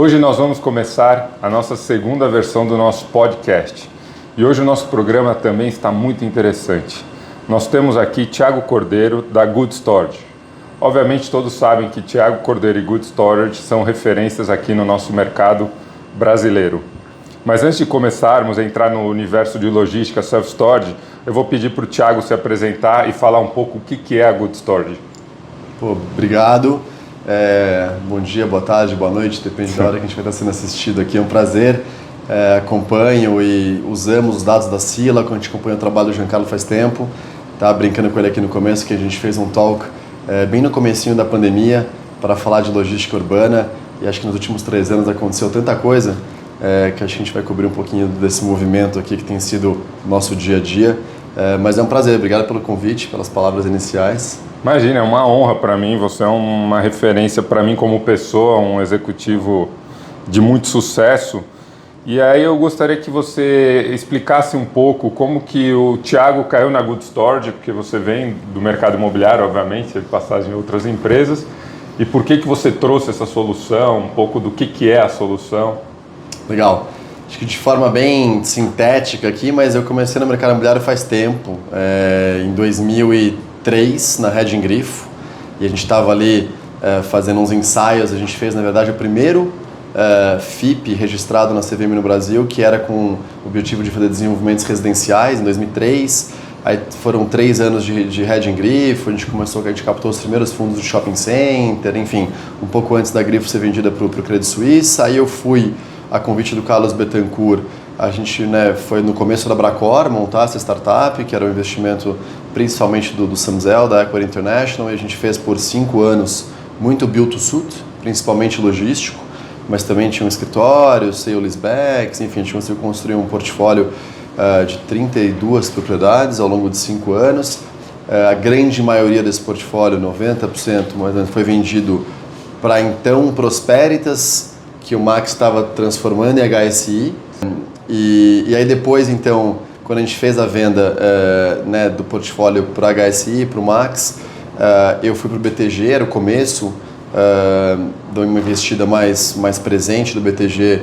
Hoje nós vamos começar a nossa segunda versão do nosso podcast. E hoje o nosso programa também está muito interessante. Nós temos aqui Thiago Cordeiro, da Good Storage. Obviamente todos sabem que Thiago Cordeiro e Good Storage são referências aqui no nosso mercado brasileiro. Mas antes de começarmos a entrar no universo de logística self-storage, eu vou pedir para o Thiago se apresentar e falar um pouco o que é a Good Storage. Obrigado. Bom dia, boa tarde, boa noite, depende da hora que a gente vai estar sendo assistido aqui. É um prazer. Acompanho e usamos os dados da Sila, quando a gente acompanha o trabalho do Giancarlo faz tempo. Estava brincando com ele aqui no começo que a gente fez um talk bem no comecinho da pandemia para falar de logística urbana, e acho que nos últimos 3 anos aconteceu tanta coisa que acho que a gente vai cobrir um pouquinho desse movimento aqui que tem sido nosso dia a dia. Mas é um prazer, obrigado pelo convite, pelas palavras iniciais. Imagina, é uma honra para mim, você é uma referência para mim como pessoa, um executivo de muito sucesso. E aí eu gostaria que você explicasse um pouco como que o Thiago caiu na Good Storage, porque você vem do mercado imobiliário, obviamente, teve passagem em outras empresas, e por que você trouxe essa solução, um pouco do que é a solução. Legal. Acho que de forma bem sintética aqui, mas eu comecei no mercado imobiliário faz tempo, em 2003, na Red Grifo, e a gente estava ali fazendo uns ensaios. A gente fez, na verdade, o primeiro FIP registrado na CVM no Brasil, que era com o objetivo de fazer desenvolvimentos residenciais em 2003. Aí foram 3 anos de Red Grifo, a gente captou os primeiros fundos do shopping center, enfim, um pouco antes da Grifo ser vendida para o Credit Suisse. Aí eu fui, a convite do Carlos Bettencourt, a gente foi no começo da Bracor montar essa startup, que era um investimento principalmente do Samzel, da Equity International, e a gente fez por 5 anos muito build to suit, principalmente logístico, mas também tinha um escritório, sale-leasebacks, enfim, a gente conseguiu construir um portfólio de 32 propriedades ao longo de 5 anos. A grande maioria desse portfólio, 90%, mais ou menos, foi vendido para então Prosperitas, que o Max estava transformando em HSI. E aí depois, então, quando a gente fez a venda do portfólio para HSI, para o Max, eu fui para o BTG, era o começo, de uma investida mais presente do BTG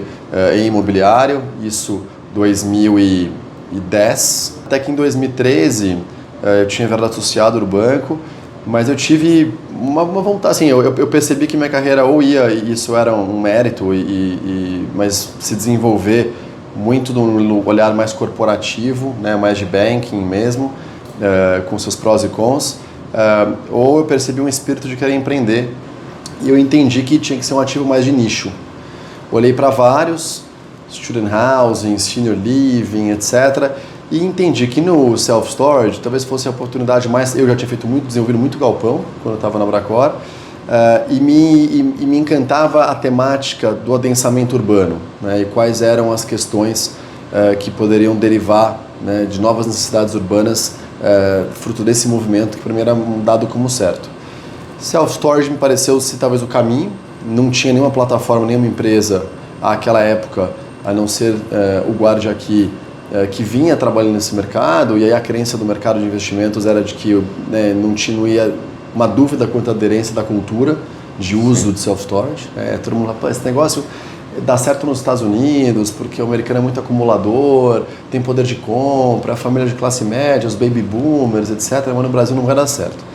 em imobiliário, isso 2010. Até que em 2013 eu tinha verdade associado no banco, mas eu tive uma vontade, assim, eu percebi que minha carreira ou ia, e isso era um mérito, mas se desenvolver muito no olhar mais corporativo, mais de banking mesmo, com seus prós e cons, ou eu percebi um espírito de querer empreender, e eu entendi que tinha que ser um ativo mais de nicho. Olhei para vários, student housing, senior living, etc., e entendi que no self-storage talvez fosse a oportunidade mais... Eu já tinha desenvolvido muito galpão quando eu estava na Bracor, e me encantava a temática do adensamento urbano, e quais eram as questões que poderiam derivar de novas necessidades urbanas fruto desse movimento, que para mim era dado como certo. Self-storage me pareceu ser talvez o caminho. Não tinha nenhuma plataforma, nenhuma empresa àquela época, a não ser o Guardia aqui, que vinha trabalhando nesse mercado, e aí a crença do mercado de investimentos era de que não tinha uma dúvida quanto à aderência da cultura de uso de self-storage. Todo mundo fala, esse negócio dá certo nos Estados Unidos, porque o americano é muito acumulador, tem poder de compra, a família de classe média, os baby boomers, etc., mas no Brasil não vai dar certo.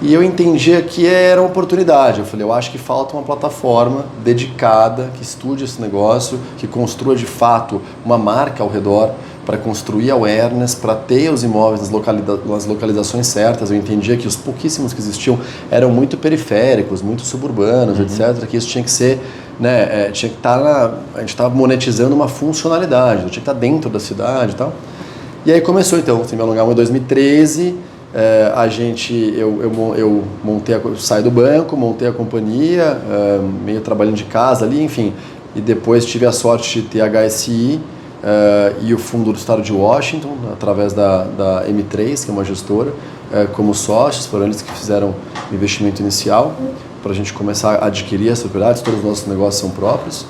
E eu entendi que era uma oportunidade. Eu falei, eu acho que falta uma plataforma dedicada, que estude esse negócio, que construa de fato uma marca ao redor, para construir awareness, para ter os imóveis nas localizações certas. Eu entendia que os pouquíssimos que existiam eram muito periféricos, muito suburbanos, etc., que isso tinha que ser, tinha que estar a gente estava monetizando uma funcionalidade, tinha que estar dentro da cidade e tal. E aí começou então, sem me alongar, em 2013, eu saí do banco, montei a companhia, meio trabalhando de casa ali, enfim, e depois tive a sorte de ter a HSI e o fundo do estado de Washington, através da M3, que é uma gestora, como sócios. Foram eles que fizeram o investimento inicial para a gente começar a adquirir as propriedades. Todos os nossos negócios são próprios.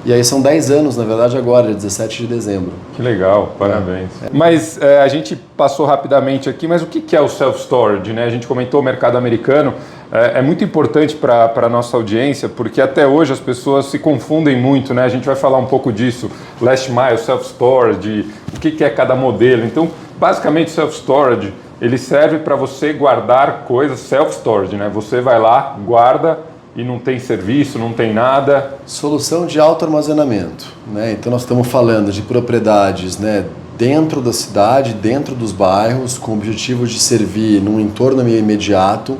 E aí são 10 anos, na verdade, agora, dia 17 de dezembro. Que legal, parabéns. Mas a gente passou rapidamente aqui, mas o que é o self-storage, né? A gente comentou o mercado americano, é muito importante para a nossa audiência, porque até hoje as pessoas se confundem muito, né? A gente vai falar um pouco disso, last mile, self-storage, o que é cada modelo. Então, basicamente, o self-storage, ele serve para você guardar coisas, self-storage, né? Você vai lá, guarda, e não tem serviço, não tem nada. Solução de autoarmazenamento, né? Então nós estamos falando de propriedades, né, dentro da cidade, dentro dos bairros, com o objetivo de servir num entorno meio imediato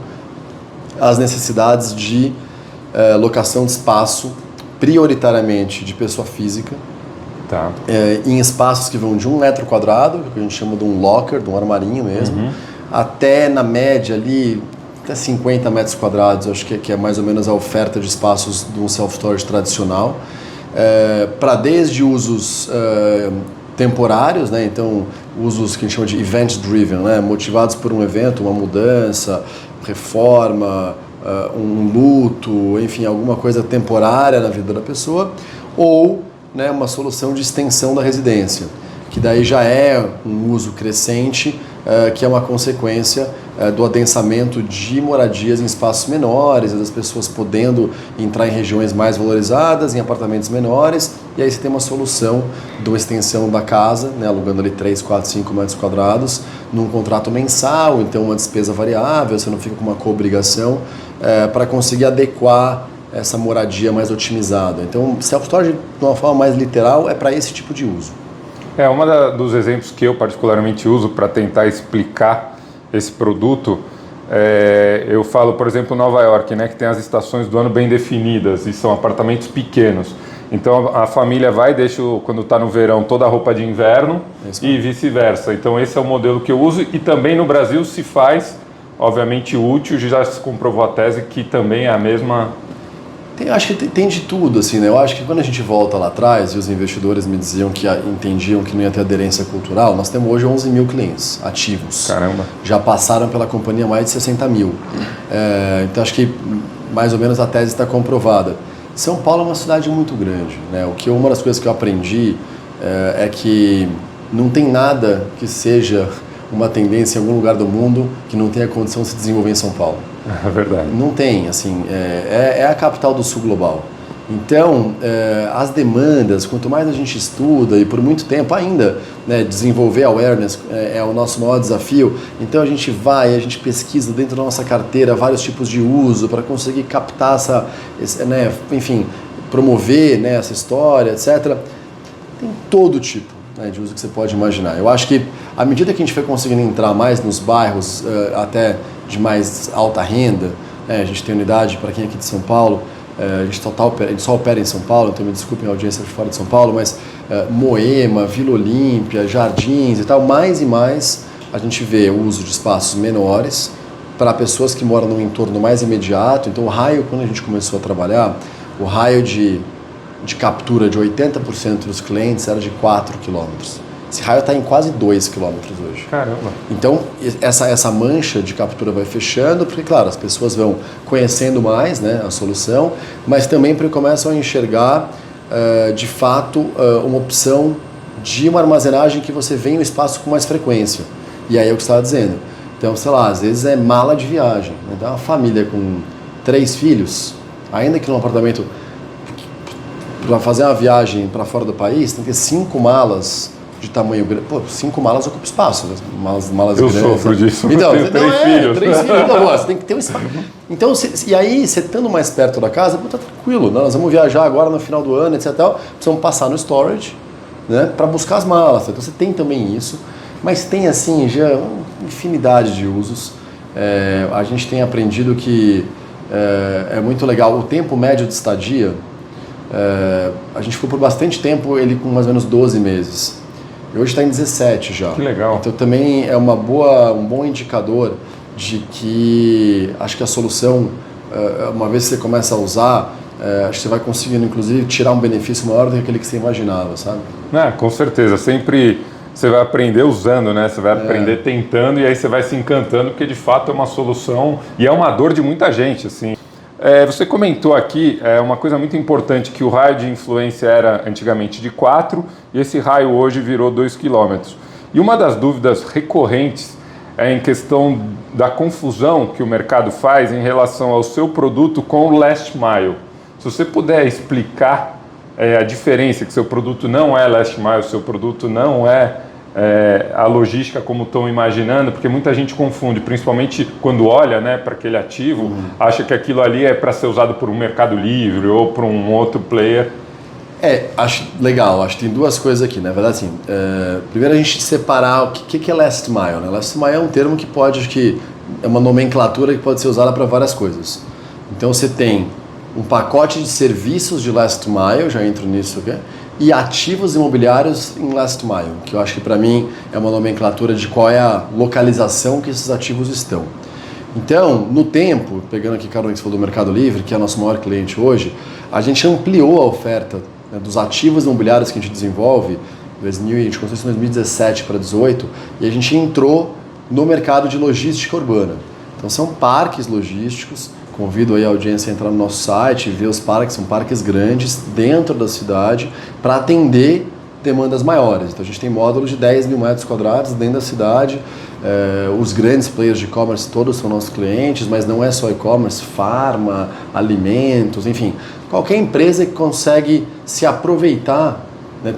as necessidades de locação de espaço, prioritariamente de pessoa física, Tá. Em espaços que vão de 1 metro quadrado, que a gente chama de um locker, de um armarinho mesmo, até na média ali até 50 metros quadrados, acho que é mais ou menos a oferta de espaços de um self-storage tradicional, para desde usos temporários, né? Então usos que a gente chama de event-driven, né? Motivados por um evento, uma mudança, reforma, um luto, enfim, alguma coisa temporária na vida da pessoa, ou, né, uma solução de extensão da residência, que daí já é um uso crescente, que é uma consequência do adensamento de moradias em espaços menores, das pessoas podendo entrar em regiões mais valorizadas, em apartamentos menores, e aí você tem uma solução de uma extensão da casa, né, alugando ali 3, 4, 5 metros quadrados, num contrato mensal, então uma despesa variável, você não fica com uma coobrigação, para conseguir adequar essa moradia mais otimizada. Então, self-storage, de uma forma mais literal, é para esse tipo de uso. Dos exemplos que eu particularmente uso para tentar explicar esse produto, eu falo, por exemplo, Nova York, né, que tem as estações do ano bem definidas e são apartamentos pequenos. Então a família vai e deixa, quando está no verão, toda a roupa de inverno e vice-versa. Então esse é o modelo que eu uso e também no Brasil se faz, obviamente útil, já se comprovou a tese que também é a mesma... Eu acho que tem de tudo, assim, né? Eu acho que quando a gente volta lá atrás e os investidores me diziam que entendiam que não ia ter aderência cultural, nós temos hoje 11 mil clientes ativos. Caramba! Já passaram pela companhia mais de 60 mil. Então acho que mais ou menos a tese está comprovada. São Paulo é uma cidade muito grande, né? Uma das coisas que eu aprendi é que não tem nada que seja uma tendência em algum lugar do mundo que não tenha condição de se desenvolver em São Paulo. É verdade. Não tem, assim, é a capital do sul global. Então, as demandas, quanto mais a gente estuda e por muito tempo ainda, né, desenvolver awareness é o nosso maior desafio. Então a gente vai, a gente pesquisa dentro da nossa carteira vários tipos de uso para conseguir captar né, enfim, promover, né, essa história, etc. Tem todo tipo, né, de uso que você pode imaginar. Eu acho que à medida que a gente foi conseguindo entrar mais nos bairros, até de mais alta renda, né, a gente tem unidade, para quem é aqui de São Paulo, a gente só opera em São Paulo, então me desculpem a audiência de fora de São Paulo, mas Moema, Vila Olímpia, Jardins e tal, mais e mais a gente vê o uso de espaços menores para pessoas que moram num entorno mais imediato. Então o raio, quando a gente começou a trabalhar, o raio de captura de 80% dos clientes era de 4 quilômetros. Esse raio está em quase 2 quilômetros hoje. Caramba! Então, essa mancha de captura vai fechando, porque, claro, as pessoas vão conhecendo mais, né, a solução, mas também porque começam a enxergar, de fato, uma opção de uma armazenagem que você vê em um espaço com mais frequência. E aí é o que você estava dizendo. Então, sei lá, às vezes é mala de viagem. Então, uma família com 3 filhos, ainda que num apartamento, para fazer uma viagem para fora do país, tem que ter 5 malas de tamanho grande. Pô, 5 malas ocupa espaço, né? Malas eu grandes. Eu sofro disso. Então, tenho 3 filhos. 3 filhos, então, você tem que ter um espaço. Então, e aí, você estando mais perto da casa, tá tranquilo. Nós vamos viajar agora no final do ano, etc. Precisamos passar no storage, né, para buscar as malas. Então, você tem também isso. Mas tem, assim, já uma infinidade de usos. A gente tem aprendido que é muito legal. O tempo médio de estadia, a gente ficou por bastante tempo, ele com mais ou menos 12 meses. E hoje está em 17 já. Que legal. Então também é um bom indicador de que acho que a solução, uma vez que você começa a usar, acho que você vai conseguindo inclusive tirar um benefício maior do que aquele que você imaginava, sabe? Com certeza. Sempre você vai aprender usando, né? Você vai aprender tentando e aí você vai se encantando, porque de fato é uma solução e é uma dor de muita gente, assim. Você comentou aqui uma coisa muito importante, que o raio de influência era antigamente de 4 e esse raio hoje virou 2 km. E uma das dúvidas recorrentes é em questão da confusão que o mercado faz em relação ao seu produto com o last mile. Se você puder explicar a diferença, que seu produto não é last mile, seu produto não é a logística como estão imaginando, porque muita gente confunde, principalmente quando olha, né, para aquele ativo, acha que aquilo ali é para ser usado por um Mercado Livre ou por um outro player. Acho legal, acho que tem duas coisas aqui, na verdade, assim, primeiro a gente separar o que é last mile, né? Last mile é um termo que pode, acho que é uma nomenclatura que pode ser usada para várias coisas. Então você tem um pacote de serviços de last mile, já entro nisso aqui, e ativos imobiliários em last mile, que eu acho que para mim é uma nomenclatura de qual é a localização que esses ativos estão. Então, no tempo, pegando aqui carona que você falou do Mercado Livre, que é nosso maior cliente hoje, a gente ampliou a oferta, né, dos ativos imobiliários que a gente desenvolve. A gente começou isso em 2017 para 2018 e a gente entrou no mercado de logística urbana. Então são parques logísticos. Convido aí a audiência a entrar no nosso site e ver os parques. São parques grandes dentro da cidade para atender demandas maiores. Então a gente tem módulos de 10 mil metros quadrados dentro da cidade. Os grandes players de e-commerce todos são nossos clientes, mas não é só e-commerce, farma, alimentos, enfim. Qualquer empresa que consegue se aproveitar, né,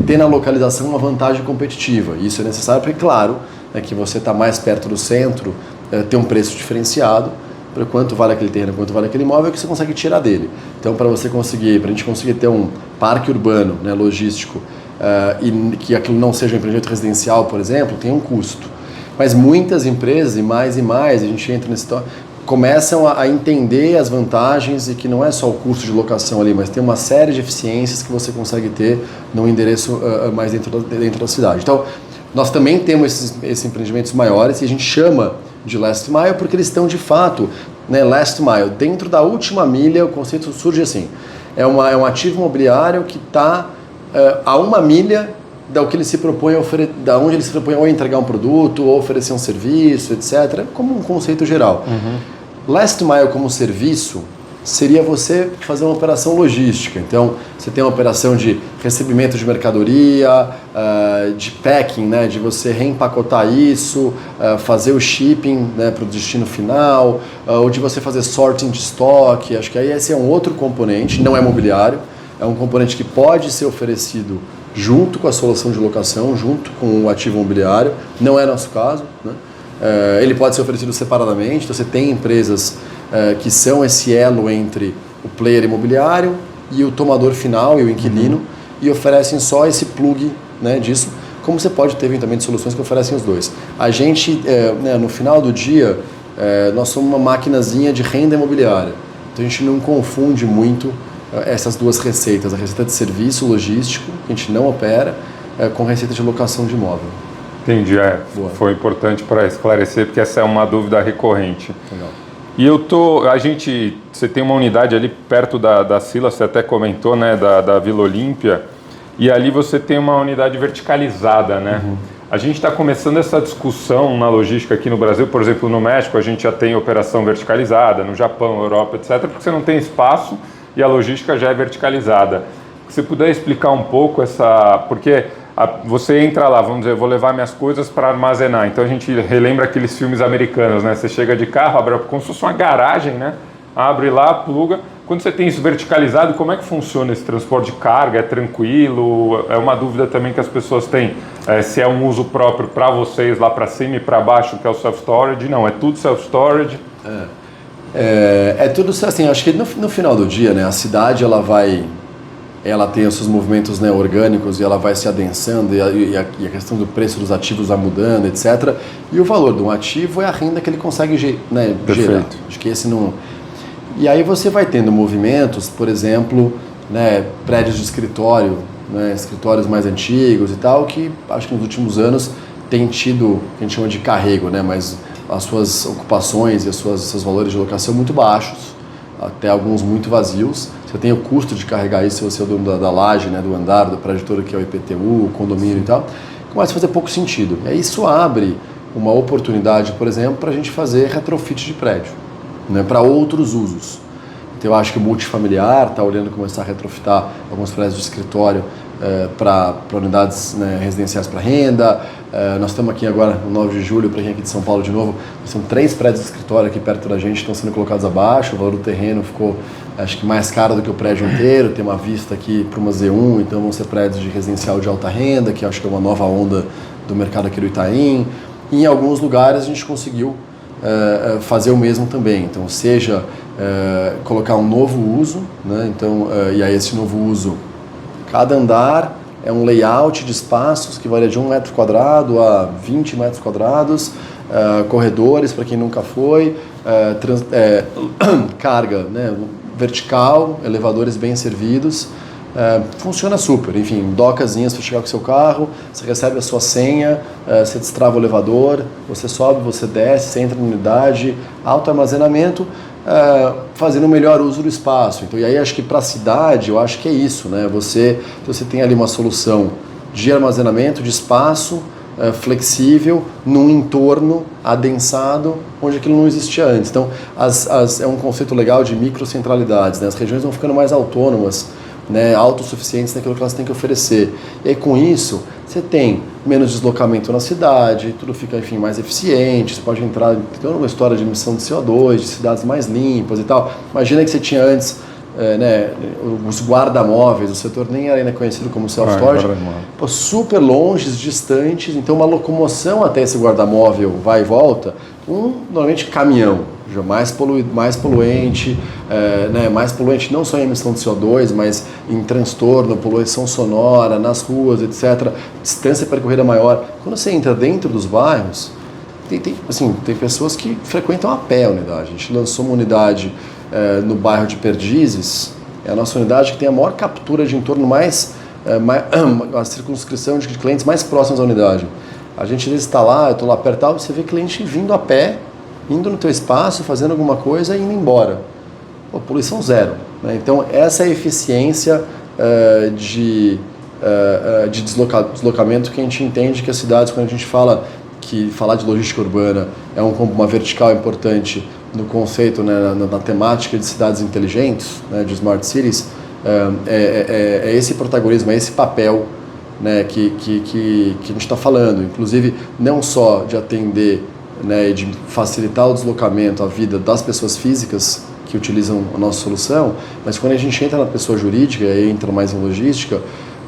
ter na localização uma vantagem competitiva. Isso é necessário porque, claro, que você está mais perto do centro, ter um preço diferenciado para quanto vale aquele terreno, quanto vale aquele imóvel, que você consegue tirar dele. Então, para a gente conseguir ter um parque urbano, né, logístico, e que aquilo não seja um empreendimento residencial, por exemplo, tem um custo. Mas muitas empresas, e mais, a gente entra nesse começam a entender as vantagens e que não é só o custo de locação ali, mas tem uma série de eficiências que você consegue ter num endereço mais dentro da cidade. Então, nós também temos esses empreendimentos maiores e a gente chama de last mile porque eles estão de fato, né, last mile. Dentro da última milha, o conceito surge assim, é um ativo imobiliário que está a uma milha da onde ele se propõe ou entregar um produto, ou oferecer um serviço, etc., como um conceito geral. Last mile como serviço seria você fazer uma operação logística. Então, você tem uma operação de recebimento de mercadoria, de packing, né, de você reempacotar isso, fazer o shipping, né, para o destino final, ou de você fazer sorting de estoque. Acho que aí esse é um outro componente, não é mobiliário, é um componente que pode ser oferecido junto com a solução de locação, junto com o ativo imobiliário. Não é nosso caso, né? Ele pode ser oferecido separadamente. Então você tem empresas que são esse elo entre o player imobiliário e o tomador final e o inquilino, e oferecem só esse plug, né, disso, como você pode ter eventualmente soluções que oferecem os dois. A gente, né, no final do dia, nós somos uma maquinazinha de renda imobiliária, então a gente não confunde muito essas duas receitas, a receita de serviço logístico, que a gente não opera, com receita de locação de imóvel. Entendi, foi importante para esclarecer, porque essa é uma dúvida recorrente. Legal. E você tem uma unidade ali perto da Sila, você até comentou, né, da Vila Olímpia, e ali você tem uma unidade verticalizada, né? A gente está começando essa discussão na logística aqui no Brasil, por exemplo, no México a gente já tem operação verticalizada, no Japão, Europa, etc., porque você não tem espaço e a logística já é verticalizada. Se você puder explicar um pouco porque você entra lá, vamos dizer, eu vou levar minhas coisas para armazenar. Então a gente relembra aqueles filmes americanos, né? Você chega de carro, abre como se fosse uma garagem, né? Abre lá, pluga. Quando você tem isso verticalizado, como é que funciona esse transporte de carga? É tranquilo? É uma dúvida também que as pessoas têm. Se é um uso próprio para vocês lá para cima e para baixo, que é o self-storage. Não, é tudo self-storage. É tudo assim, acho que no final do dia, né, a cidade ela tem os seus movimentos, né, orgânicos, e ela vai se adensando, e a questão do preço dos ativos vai mudando, etc. E o valor de um ativo é a renda que ele consegue, né, gerar. Acho que esse não... E aí você vai tendo movimentos, por exemplo, né, prédios de escritório, né, escritórios mais antigos e tal, que acho que nos últimos anos tem tido, que a gente chama de carrego, né, mas as suas ocupações e seus valores de locação muito baixos, até alguns muito vazios. Você tem o custo de carregar isso se você é o dono da laje, né, do andar, do prédio todo, que é o IPTU, o condomínio e tal. Começa a fazer pouco sentido. E aí isso abre uma oportunidade, por exemplo, para a gente fazer retrofit de prédio, né, para outros usos. Então eu acho que o multifamiliar está olhando começar a retrofitar alguns prédios de escritório para unidades, né, residenciais para renda. Nós estamos aqui agora no 9 de julho, para quem é aqui de São Paulo de novo, são 3 prédios de escritório aqui perto da gente, estão sendo colocados abaixo, o valor do terreno ficou, acho que mais caro do que o prédio inteiro, tem uma vista aqui para uma Z1, então vão ser prédios de residencial de alta renda, que acho que é uma nova onda do mercado aqui do Itaim. E em alguns lugares a gente conseguiu fazer o mesmo também, então seja colocar um novo uso, né? Então, e aí esse novo uso, cada andar é um layout de espaços que varia de 1 metro quadrado a 20 metros quadrados, corredores para quem nunca foi, carga, né, vertical, elevadores bem servidos. Funciona super, enfim, docazinhas para chegar com o seu carro, você recebe a sua senha, você destrava o elevador, você sobe, você desce, você entra na unidade, alto armazenamento, fazendo o melhor uso do espaço. Então, e aí acho que para a cidade, eu acho que é isso, né? Você tem ali uma solução de armazenamento, de espaço, flexível, num entorno adensado, onde aquilo não existia antes. Então, é um conceito legal de microcentralidades, né? As regiões vão ficando mais autônomas, né, autossuficientes naquilo que elas têm que oferecer. E aí, com isso, você tem menos deslocamento na cidade, tudo fica, enfim, mais eficiente, você pode entrar em toda uma história de emissão de CO2, de cidades mais limpas e tal. Imagina que você tinha antes né, os guarda-móveis, o setor nem era ainda conhecido como self-storage, super longes, distantes, então uma locomoção até esse guarda-móvel vai e volta, normalmente caminhão, já mais poluente, né, mais poluente não só em emissão de CO2, mas em transtorno, poluição sonora, nas ruas, etc. Distância percorrida maior. Quando você entra dentro dos bairros, tem pessoas que frequentam a pé a unidade. A gente lançou uma unidade no bairro de Perdizes, é a nossa unidade que tem a maior captura de entorno a circunscrição de clientes mais próximos à unidade. A gente às vezes está lá, eu estou lá perto, você vê cliente vindo a pé, indo no teu espaço, fazendo alguma coisa e indo embora. Pô, poluição zero, né? Então, essa é a eficiência de deslocamento que a gente entende que as cidades, quando a gente fala que falar de logística urbana é uma vertical importante no conceito, né, na temática de cidades inteligentes, né, de smart cities, é esse protagonismo, é esse papel, né, que a gente está falando. Inclusive, não só de atender, né, e de facilitar o deslocamento, a vida das pessoas físicas que utilizam a nossa solução, mas quando a gente entra na pessoa jurídica e entra mais em logística,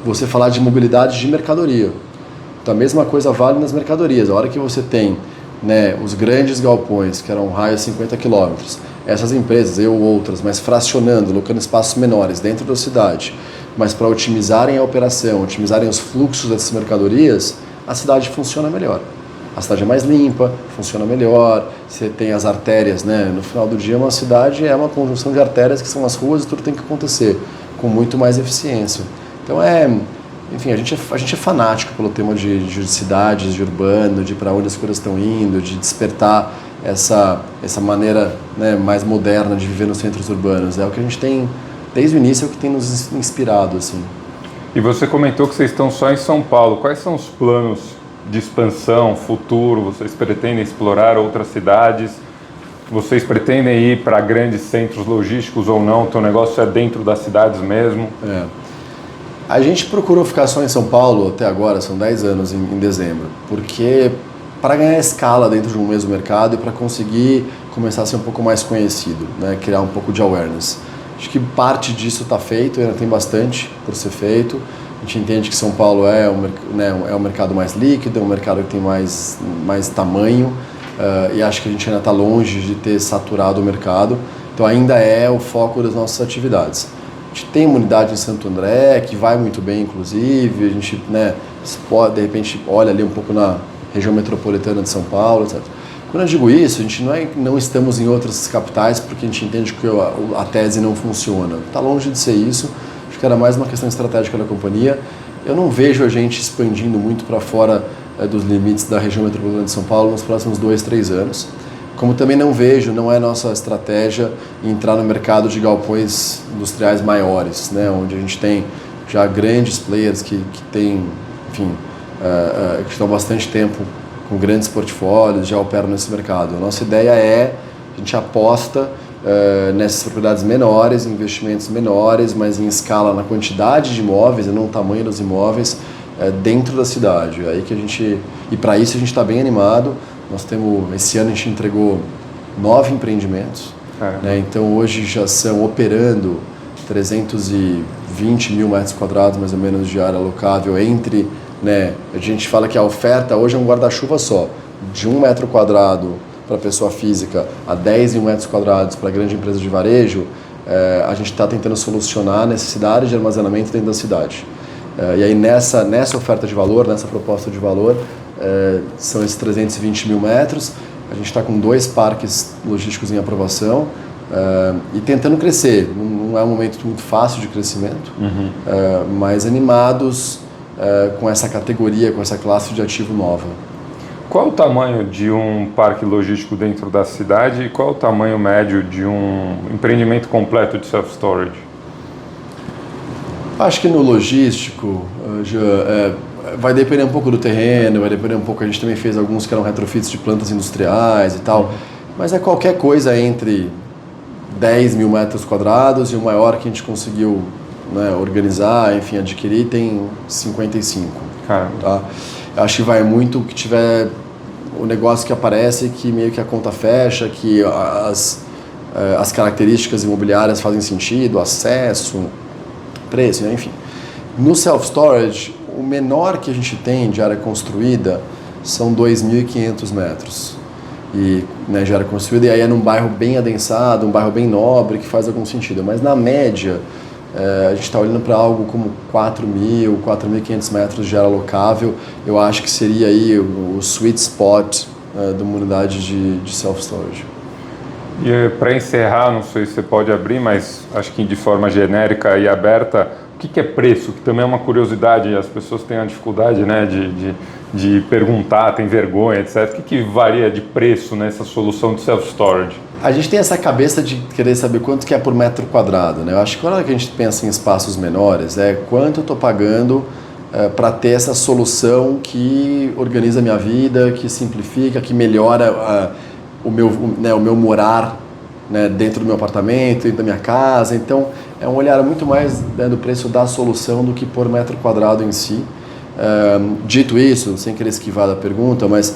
você falar de mobilidade de mercadoria. Então a mesma coisa vale nas mercadorias. A hora que você tem, né, os grandes galpões, que eram um raio de 50 quilômetros, essas empresas, ou outras, mas fracionando, colocando espaços menores dentro da cidade, mas para otimizarem a operação, otimizarem os fluxos dessas mercadorias, a cidade funciona melhor. A cidade é mais limpa, funciona melhor, você tem as artérias, né? No final do dia, uma cidade é uma conjunção de artérias que são as ruas e tudo tem que acontecer com muito mais eficiência. Então enfim, a gente é fanático pelo tema de cidades, de urbano, de para onde as coisas estão indo, de despertar essa maneira, né, mais moderna de viver nos centros urbanos. É o que a gente tem, desde o início, é o que tem nos inspirado, assim. E você comentou que vocês estão só em São Paulo. Quais são os planos de expansão, futuro? Vocês pretendem explorar outras cidades? Vocês pretendem ir para grandes centros logísticos ou não? O teu negócio é dentro das cidades mesmo? A gente procurou ficar só em São Paulo até agora, são 10 anos em dezembro, porque para ganhar escala dentro de um mesmo mercado e para conseguir começar a ser um pouco mais conhecido, né, criar um pouco de awareness. Acho que parte disso está feito, ainda tem bastante por ser feito. A gente entende que São Paulo é um mercado mais líquido, é um mercado que tem mais tamanho, e acho que a gente ainda está longe de ter saturado o mercado. Então ainda é o foco das nossas atividades. A gente tem uma unidade em Santo André, que vai muito bem, inclusive. A gente, né, de repente, olha ali um pouco na região metropolitana de São Paulo, etc. Quando eu digo isso, a gente não estamos em outras capitais porque a gente entende que a tese não funciona. Está longe de ser isso. Acho que era mais uma questão estratégica da companhia. Eu não vejo a gente expandindo muito para fora dos limites da região metropolitana de São Paulo nos próximos 2, 3 anos. Como também não é nossa estratégia entrar no mercado de galpões industriais maiores, né, onde a gente tem já grandes players que têm, enfim, que estão há bastante tempo com grandes portfólios, já operam nesse mercado. A nossa ideia a gente aposta nessas propriedades menores, investimentos menores, mas em escala na quantidade de imóveis e não no tamanho dos imóveis dentro da cidade. Aí que e para isso a gente está bem animado. Esse ano a gente entregou 9 empreendimentos, né? Então hoje já são operando 320 mil metros quadrados mais ou menos de área alocável entre, né, a gente fala que a oferta hoje é um guarda-chuva só, de 1 metro quadrado para pessoa física a 10 mil metros quadrados para grande empresa de varejo. A gente está tentando solucionar a necessidade de armazenamento dentro da cidade. E aí nessa oferta de valor, nessa proposta de valor, são esses 320 mil metros. A gente está com 2 parques logísticos em aprovação e tentando crescer. Não é um momento muito fácil de crescimento, mas animados com essa categoria, com essa classe de ativo nova. Qual o tamanho de um parque logístico dentro da cidade e qual o tamanho médio de um empreendimento completo de self-storage? Acho que no logístico vai depender um pouco do terreno, vai depender um pouco. A gente também fez alguns que eram retrofits de plantas industriais e tal, mas é qualquer coisa entre 10 mil metros quadrados e o maior que a gente conseguiu, né, organizar, enfim, adquirir, tem 55. Tá? Acho que vai muito que tiver o negócio que aparece, que meio que a conta fecha, que as características imobiliárias fazem sentido, acesso, preço, né? Enfim. No self-storage, o menor que a gente tem de área construída são 2.500 metros. E, né, de área construída, e aí é num bairro bem adensado, um bairro bem nobre, que faz algum sentido. Mas na média, a gente está olhando para algo como 4.000, 4.500 metros de área alocável. Eu acho que seria aí o sweet spot de uma unidade de self-storage. E para encerrar, não sei se você pode abrir, mas acho que de forma genérica e aberta, o que é preço? Que também é uma curiosidade, as pessoas têm a dificuldade, né, de perguntar, tem vergonha, etc. O que varia de preço nessa solução de self-storage? A gente tem essa cabeça de querer saber quanto que é por metro quadrado, né? Eu acho que quando a gente pensa em espaços menores, quanto eu estou pagando para ter essa solução que organiza a minha vida, que simplifica, que melhora o meu morar, né, dentro do meu apartamento, dentro da minha casa. Então, é um olhar muito mais, né, do preço da solução do que por metro quadrado em si. Dito isso, sem querer esquivar da pergunta, mas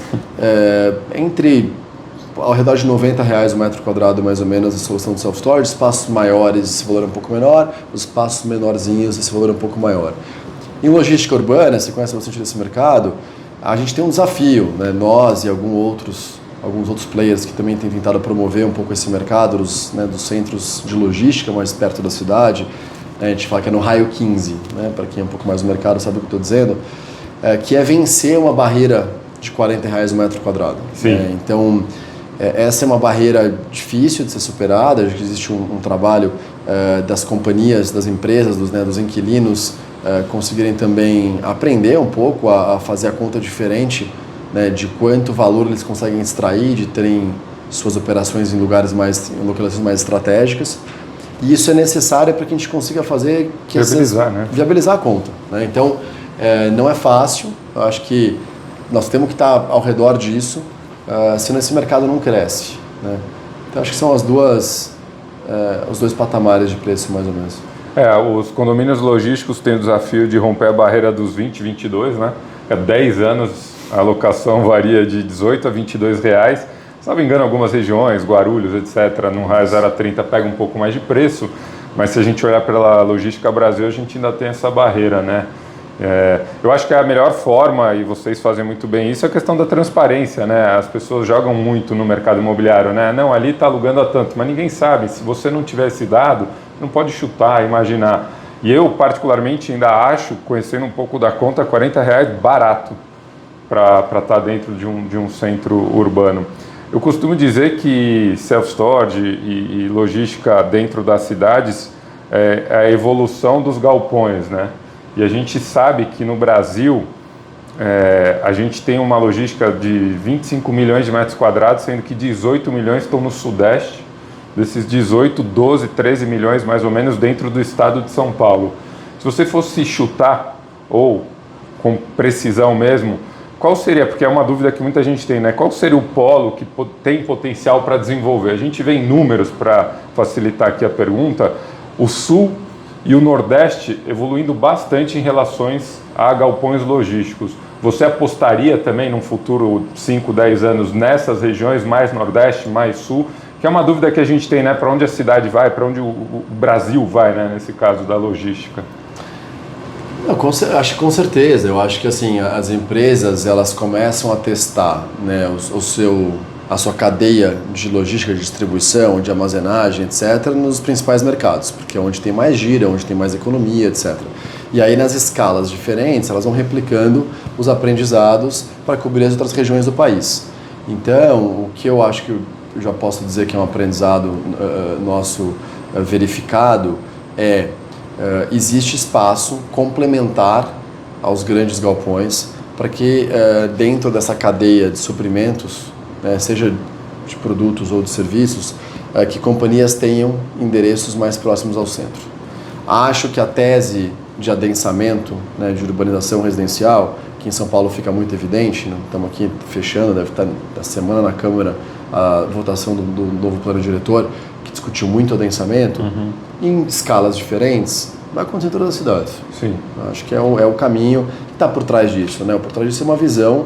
ao redor de R$90 o metro quadrado, mais ou menos, a solução de self-storage. Espaços maiores, esse valor é um pouco menor, os espaços menorzinhos, esse valor é um pouco maior. Em logística urbana, você conhece bastante desse mercado, a gente tem um desafio, né? Nós e alguns outros players que também têm tentado promover um pouco esse mercado dos centros de logística mais perto da cidade. A gente fala que é no raio 15, né? Para quem é um pouco mais do mercado sabe o que eu estou dizendo, que é vencer uma barreira de R$40 o metro quadrado. Sim. Então, essa é uma barreira difícil de ser superada. Existe um trabalho das companhias, das empresas, dos inquilinos conseguirem também aprender um pouco a fazer a conta diferente, né, de quanto valor eles conseguem extrair de terem suas operações em localizações mais estratégicas. E isso é necessário para que a gente consiga fazer viabilizar a conta, né? Então, não é fácil. Eu acho que nós temos que estar ao redor disso, senão esse mercado não cresce, né? Então, acho que são os dois patamares de preço, mais ou menos. Os condomínios logísticos têm o desafio de romper a barreira dos 20, 22, né? Há 10 anos a alocação varia de R$18 a R$22. Se não me engano, algumas regiões, Guarulhos, etc., num raio 0 a 30 pega um pouco mais de preço, mas se a gente olhar pela Logística Brasil, a gente ainda tem essa barreira, né? Eu acho que a melhor forma, e vocês fazem muito bem isso, é a questão da transparência, né? As pessoas jogam muito no mercado imobiliário, né? Não, ali está alugando a tanto, mas ninguém sabe. Se você não tiver esse dado, não pode chutar, imaginar. E eu, particularmente, ainda acho, conhecendo um pouco da conta, R$40 barato para estar dentro de um centro urbano. Eu costumo dizer que self-storage e logística dentro das cidades é a evolução dos galpões, né? E a gente sabe que no Brasil a gente tem uma logística de 25 milhões de metros quadrados, sendo que 18 milhões estão no Sudeste. Desses 18, 12, 13 milhões mais ou menos dentro do estado de São Paulo. Se você fosse chutar, ou com precisão mesmo, qual seria, porque é uma dúvida que muita gente tem, né? Qual seria o polo que tem potencial para desenvolver? A gente vê em números, para facilitar aqui a pergunta, o Sul e o Nordeste evoluindo bastante em relações a galpões logísticos. Você apostaria também num futuro 5, 10 anos nessas regiões, mais Nordeste, mais Sul? Que é uma dúvida que a gente tem, né? Para onde a cidade vai, para onde o Brasil vai, né? Nesse caso da logística. Não, acho que com certeza. Eu acho que assim, as empresas elas começam a testar, né, a sua cadeia de logística, de distribuição, de armazenagem, etc., nos principais mercados, porque é onde tem mais gira, onde tem mais economia, etc. E aí, nas escalas diferentes, elas vão replicando os aprendizados para cobrir as outras regiões do país. Então, o que eu acho que eu já posso dizer que é um aprendizado nosso verificado existe espaço complementar aos grandes galpões para que dentro dessa cadeia de suprimentos, né, seja de produtos ou de serviços, que companhias tenham endereços mais próximos ao centro. Acho que a tese de adensamento, né, de urbanização residencial, que em São Paulo fica muito evidente, né, estamos aqui fechando, deve estar da semana na Câmara a votação do novo plano diretor, que discutiu muito adensamento, em escalas diferentes, vai acontecer em todas as cidades. Sim. Acho que é o caminho que está por trás disso, né? Por trás disso é uma visão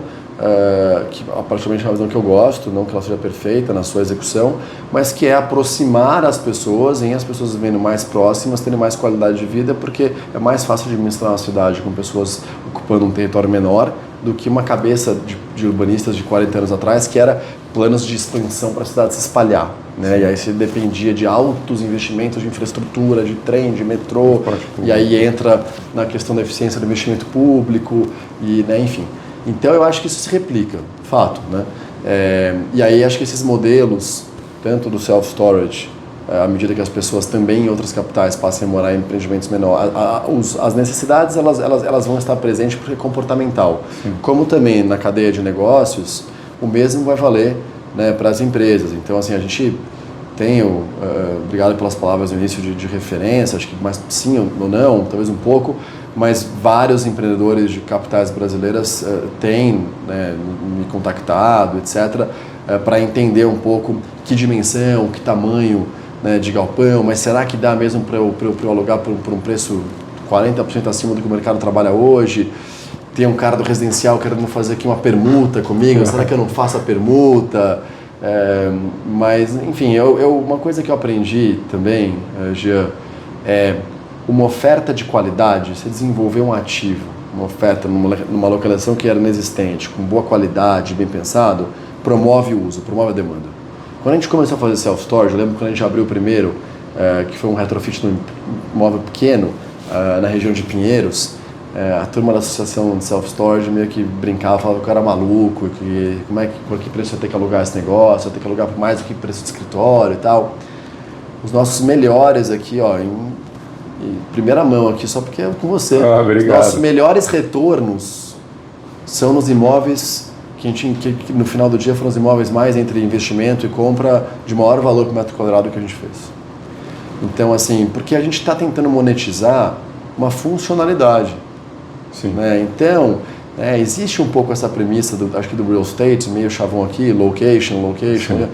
que, praticamente, é uma visão que eu gosto, não que ela seja perfeita na sua execução, mas que é aproximar as pessoas, em as pessoas vivendo mais próximas, terem mais qualidade de vida, porque é mais fácil de administrar uma cidade com pessoas ocupando um território menor do que uma cabeça de urbanistas de 40 anos atrás, que era planos de expansão para a cidade se espalhar, né? E aí você dependia de altos investimentos de infraestrutura, de trem, de metrô, e aí entra na questão da eficiência do investimento público, e, né, enfim. Então eu acho que isso se replica, fato, né? E aí acho que esses modelos, tanto do self-storage, à medida que as pessoas também em outras capitais passem a morar em empreendimentos menores, as necessidades elas vão estar presentes porque é comportamental. Sim. Como também na cadeia de negócios, o mesmo vai valer, né, para as empresas. Então, assim, a gente tem, obrigado pelas palavras no início de referência, acho que mais sim ou não, talvez um pouco, mas vários empreendedores de capitais brasileiras têm, né, me contactado, etc., para entender um pouco que dimensão, que tamanho, né, de galpão, mas será que dá mesmo para eu alugar por um preço 40% acima do que o mercado trabalha hoje? Tem um cara do residencial querendo fazer aqui uma permuta comigo, será que eu não faço a permuta? Mas, enfim, uma coisa que eu aprendi também, Jean, é uma oferta de qualidade, você desenvolver um ativo, uma oferta numa localização que era inexistente, com boa qualidade, bem pensado, promove o uso, promove a demanda. Quando a gente começou a fazer self-storage, eu lembro quando a gente abriu o primeiro, que foi um retrofit num imóvel pequeno, na região de Pinheiros, a turma da associação de self-storage meio que brincava, falava que eu era maluco, por que preço eu ter que alugar esse negócio, eu ter que alugar por mais do que preço de escritório e tal. Os nossos melhores aqui, ó, em primeira mão aqui, só porque é com você. Os nossos melhores retornos são nos imóveis que no final do dia foram os imóveis mais entre investimento e compra de maior valor por metro quadrado que a gente fez. Então, assim, porque a gente está tentando monetizar uma funcionalidade. Sim. Né? Então, existe um pouco essa premissa, acho que do real estate, meio chavão aqui, location. Né?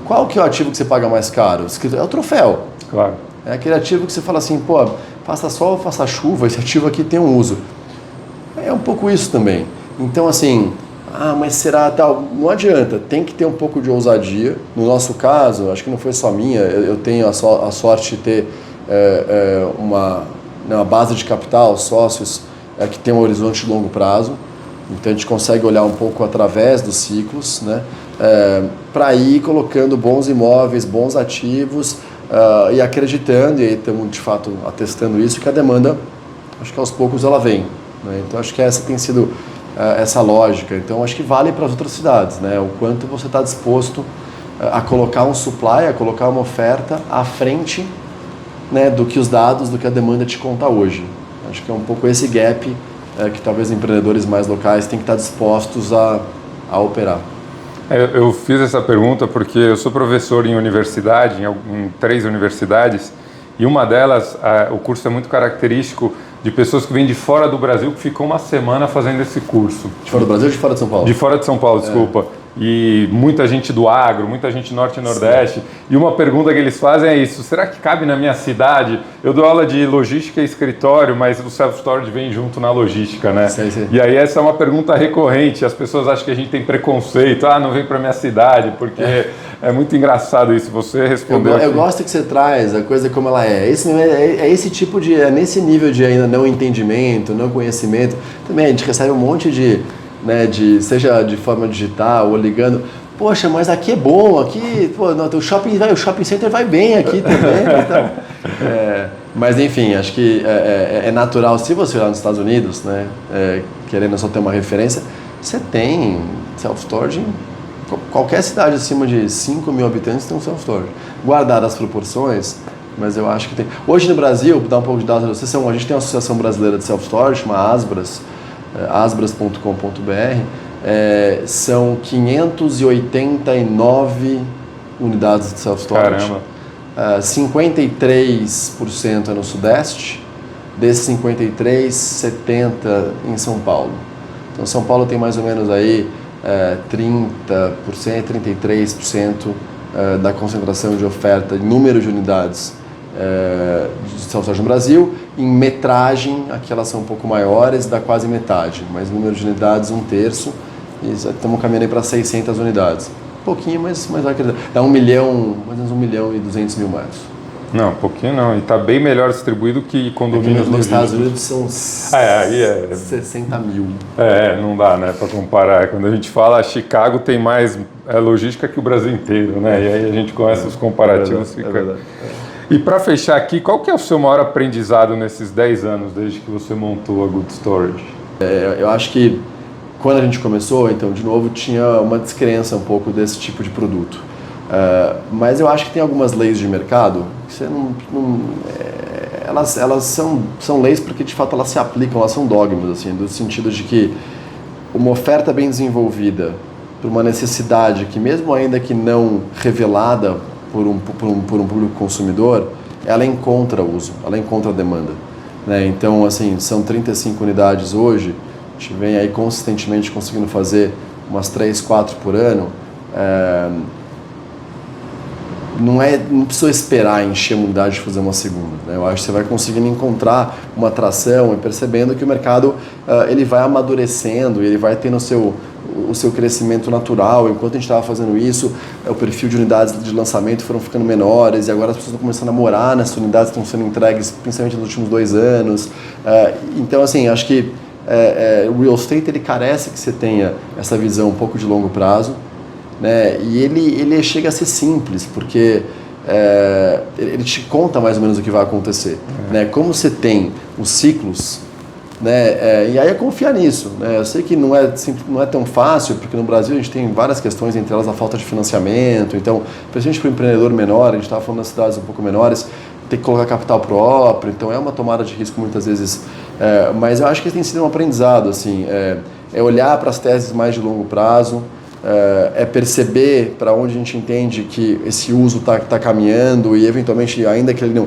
Qual que é o ativo que você paga mais caro? É o troféu. Claro. É aquele ativo que você fala assim, pô, faça sol, faça chuva, esse ativo aqui tem um uso. É um pouco isso também. Então, assim, mas será tal? Não adianta, tem que ter um pouco de ousadia. No nosso caso, acho que não foi só minha, eu tenho a sorte de ter uma base de capital, sócios, que tem um horizonte de longo prazo. Então a gente consegue olhar um pouco através dos ciclos, né, para ir colocando bons imóveis, bons ativos, e acreditando, e aí estamos de fato atestando isso, que a demanda, acho que aos poucos ela vem. Né? Então acho que essa tem sido essa lógica. Então acho que vale para as outras cidades, né? O quanto você está disposto a colocar um supply, a colocar uma oferta à frente, né, do que os dados, do que a demanda te conta hoje. Acho que é um pouco esse gap que talvez empreendedores mais locais têm que estar dispostos a operar. Eu fiz essa pergunta porque eu sou professor em universidade, em 3 universidades, e uma delas, o curso é muito característico de pessoas que vêm de fora do Brasil que ficam uma semana fazendo esse curso. De fora do Brasil ou de fora de São Paulo? De fora de São Paulo, desculpa. E muita gente do agro, muita gente norte e nordeste. Sim. E uma pergunta que eles fazem é isso: será que cabe na minha cidade? Eu dou aula de logística e escritório, mas o self-storage vem junto na logística, né? Sim. E aí essa é uma pergunta recorrente. As pessoas acham que a gente tem preconceito. Não vem para minha cidade, porque é muito engraçado isso. Você respondeu eu gosto que você traz a coisa como ela é. Esse tipo de... É nesse nível de ainda não entendimento, não conhecimento. Também a gente recebe um monte de... seja de forma digital ou ligando, poxa, mas aqui é bom, aqui, pô, o shopping center vai bem aqui também. Então, mas enfim, acho que é natural, se você olhar nos Estados Unidos, né, querendo só ter uma referência, você tem self-storage em qualquer cidade acima de 5 mil habitantes tem um self-storage. Guardadas as proporções, mas eu acho que tem. Hoje no Brasil, vou dar um pouco de dados para vocês, a gente tem uma Associação Brasileira de Self-Storage, chama Asbras, asbras.com.br, são 589 unidades de self-storage. Caramba. 53% é no Sudeste, desses 53, 70 em São Paulo. Então São Paulo tem mais ou menos aí 30%, 33% da concentração de oferta, de número de unidades de self-storage no Brasil. Em metragem, aqui elas são um pouco maiores, dá quase metade, mas número de unidades, 1/3, e estamos caminhando aí para 600 unidades. Pouquinho, mas dá 1 milhão, mais ou menos 1 milhão e 200 mil metros. Não, pouquinho não, e está bem melhor distribuído que condomínios nos Estados Unidos são 60 mil. Não dá, né, para comparar. Quando a gente fala Chicago tem mais logística que o Brasil inteiro, né, e aí a gente começa os comparativos. É verdade. E para fechar aqui, qual que é o seu maior aprendizado nesses 10 anos, desde que você montou a Good Storage? Eu acho que quando a gente começou, então, de novo, tinha uma descrença um pouco desse tipo de produto. Mas eu acho que tem algumas leis de mercado que você elas são leis porque, de fato, elas se aplicam, elas são dogmas, assim, no sentido de que uma oferta bem desenvolvida por uma necessidade que, mesmo ainda que não revelada por um público consumidor, ela encontra uso, ela encontra demanda, né? Então, assim, são 35 unidades hoje, a gente vem aí consistentemente conseguindo fazer umas 3, 4 por ano. Não precisa esperar encher a unidade de fazer uma segunda, né? Eu acho que você vai conseguindo encontrar uma atração e percebendo que o mercado ele vai amadurecendo e ele vai tendo o seu crescimento natural. Enquanto a gente estava fazendo isso, o perfil de unidades de lançamento foram ficando menores e agora as pessoas estão começando a morar nessas unidades que estão sendo entregues principalmente nos últimos 2 anos. Então, assim, acho que o real estate ele carece que você tenha essa visão um pouco de longo prazo, né? E ele chega a ser simples, porque ele te conta mais ou menos o que vai acontecer. Né? Como você tem os ciclos, né? E aí é confiar nisso. Né? Eu sei que não é tão fácil, porque no Brasil a gente tem várias questões, entre elas a falta de financiamento. Então, principalmente para o empreendedor menor, a gente estava falando das cidades um pouco menores, tem que colocar capital próprio, então é uma tomada de risco muitas vezes. Mas eu acho que tem sido um aprendizado, assim, é olhar para as teses mais de longo prazo, é perceber para onde a gente entende que esse uso está caminhando e eventualmente ainda que ele não...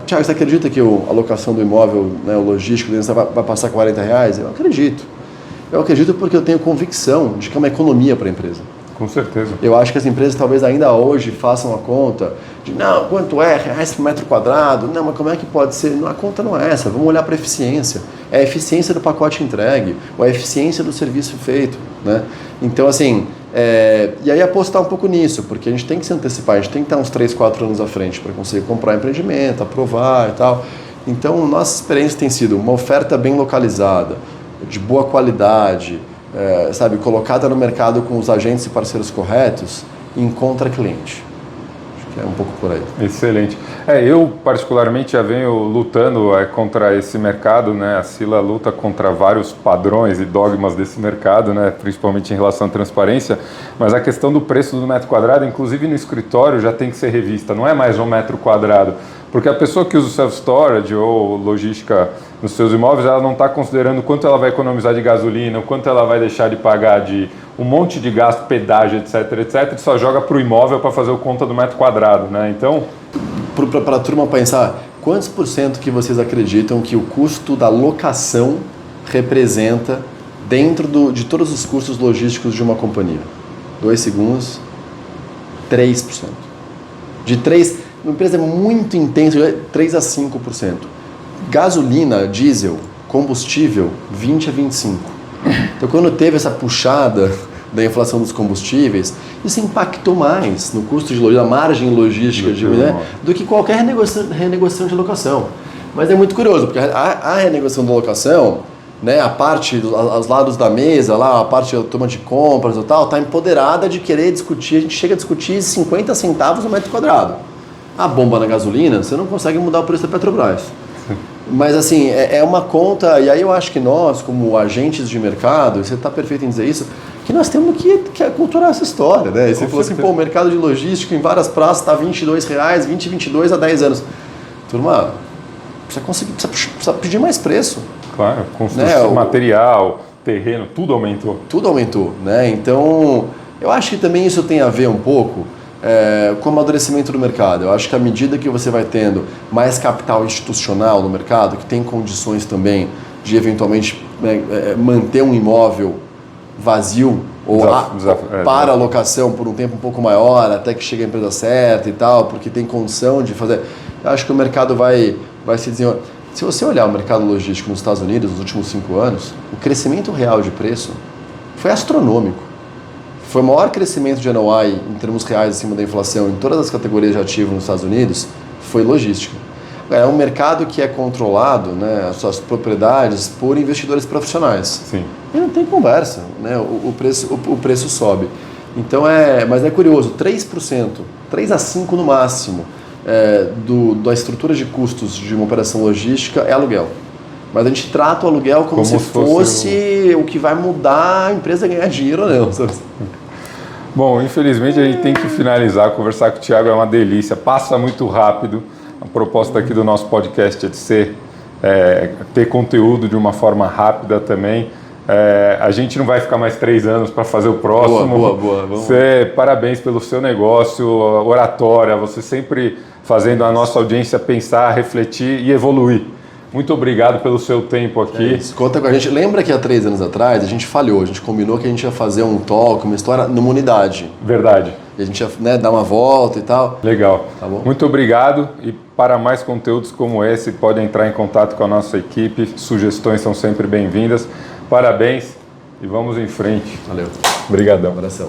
Thiago, você acredita que a locação do imóvel, né, o logístico, vai passar R$40? Eu acredito. Eu acredito porque eu tenho convicção de que é uma economia para a empresa. Com certeza. Eu acho que as empresas talvez ainda hoje façam a conta de, não, quanto é reais por metro quadrado? Não, mas como é que pode ser? Não, a conta não é essa, vamos olhar para a eficiência. É a eficiência do pacote entregue, ou a eficiência do serviço feito, né? Então, assim, e aí apostar um pouco nisso, porque a gente tem que se antecipar, a gente tem que estar uns 3, 4 anos à frente para conseguir comprar empreendimento, aprovar e tal. Então, nossa experiência tem sido uma oferta bem localizada, de boa qualidade, sabe, colocada no mercado com os agentes e parceiros corretos, encontra cliente. Acho que é um pouco por aí. Excelente. Eu particularmente já venho lutando contra esse mercado, né? A Sila luta contra vários padrões e dogmas desse mercado, né? Principalmente em relação à transparência, mas a questão do preço do metro quadrado, inclusive no escritório, já tem que ser revista, não é mais um metro quadrado. Porque a pessoa que usa o self-storage ou logística nos seus imóveis, ela não está considerando quanto ela vai economizar de gasolina, o quanto ela vai deixar de pagar de um monte de gasto, pedágio, etc, e só joga para o imóvel para fazer o conta do metro quadrado, né? Então... Para a turma pensar, quantos por cento que vocês acreditam que o custo da locação representa dentro de todos os custos logísticos de uma companhia? 2 segundos. 3%. De 3%, uma empresa muito intensa, 3 a 5%. Gasolina, diesel, combustível, 20 a 25%. Então, quando teve essa puxada da inflação dos combustíveis, isso impactou mais no custo de logística, na margem logística do que qualquer renegociação de locação. Mas é muito curioso, porque a renegociação da locação, né, a parte, os lados da mesa, lá, a parte da turma de compras e tal, está empoderada de querer discutir, a gente chega a discutir 50 centavos no metro quadrado. A bomba na gasolina, você não consegue mudar o preço da Petrobras. Mas assim, é uma conta, e aí eu acho que nós, como agentes de mercado, e você está perfeito em dizer isso, que nós temos que aculturar essa história, né? E você falou assim, o mercado de logística em várias praças está R$22, 20, 22 há 10 anos. Turma, precisa pedir mais preço. Claro, construção, né? Material, terreno, tudo aumentou. Tudo aumentou, né? Então, eu acho que também isso tem a ver um pouco com o amadurecimento do mercado. Eu acho que à medida que você vai tendo mais capital institucional no mercado, que tem condições também de eventualmente manter um imóvel vazio ou para alocação por um tempo um pouco maior, até que chegue a empresa certa e tal, porque tem condição de fazer. Eu acho que o mercado vai se desenvolver. Se você olhar o mercado logístico nos Estados Unidos nos últimos 5 anos, o crescimento real de preço foi astronômico. Foi o maior crescimento de NOI em termos reais acima da inflação em todas as categorias de ativo nos Estados Unidos, foi logística. É um mercado que é controlado, né, as suas propriedades, por investidores profissionais. Sim. E não tem conversa, né, o preço sobe. Então mas é curioso, 3%, 3 a 5% no máximo, da estrutura de custos de uma operação logística é aluguel. Mas a gente trata o aluguel como se fosse o que vai mudar a empresa ganhar dinheiro ou não. Sabe? Bom, infelizmente a gente tem que finalizar. Conversar com o Thiago é uma delícia, passa muito rápido. A proposta aqui do nosso podcast é de ter conteúdo de uma forma rápida também. A gente não vai ficar mais 3 anos para fazer o próximo. Boa. Parabéns pelo seu negócio, oratória, você sempre fazendo a nossa audiência pensar, refletir e evoluir. Muito obrigado pelo seu tempo aqui. Conta com a gente. Lembra que há 3 anos atrás a gente falhou, a gente combinou que a gente ia fazer um talk, uma história numa unidade. Verdade. E a gente ia dar uma volta e tal. Legal. Tá bom? Muito obrigado e para mais conteúdos como esse, pode entrar em contato com a nossa equipe. Sugestões são sempre bem-vindas. Parabéns e vamos em frente. Valeu. Obrigadão. Um abração.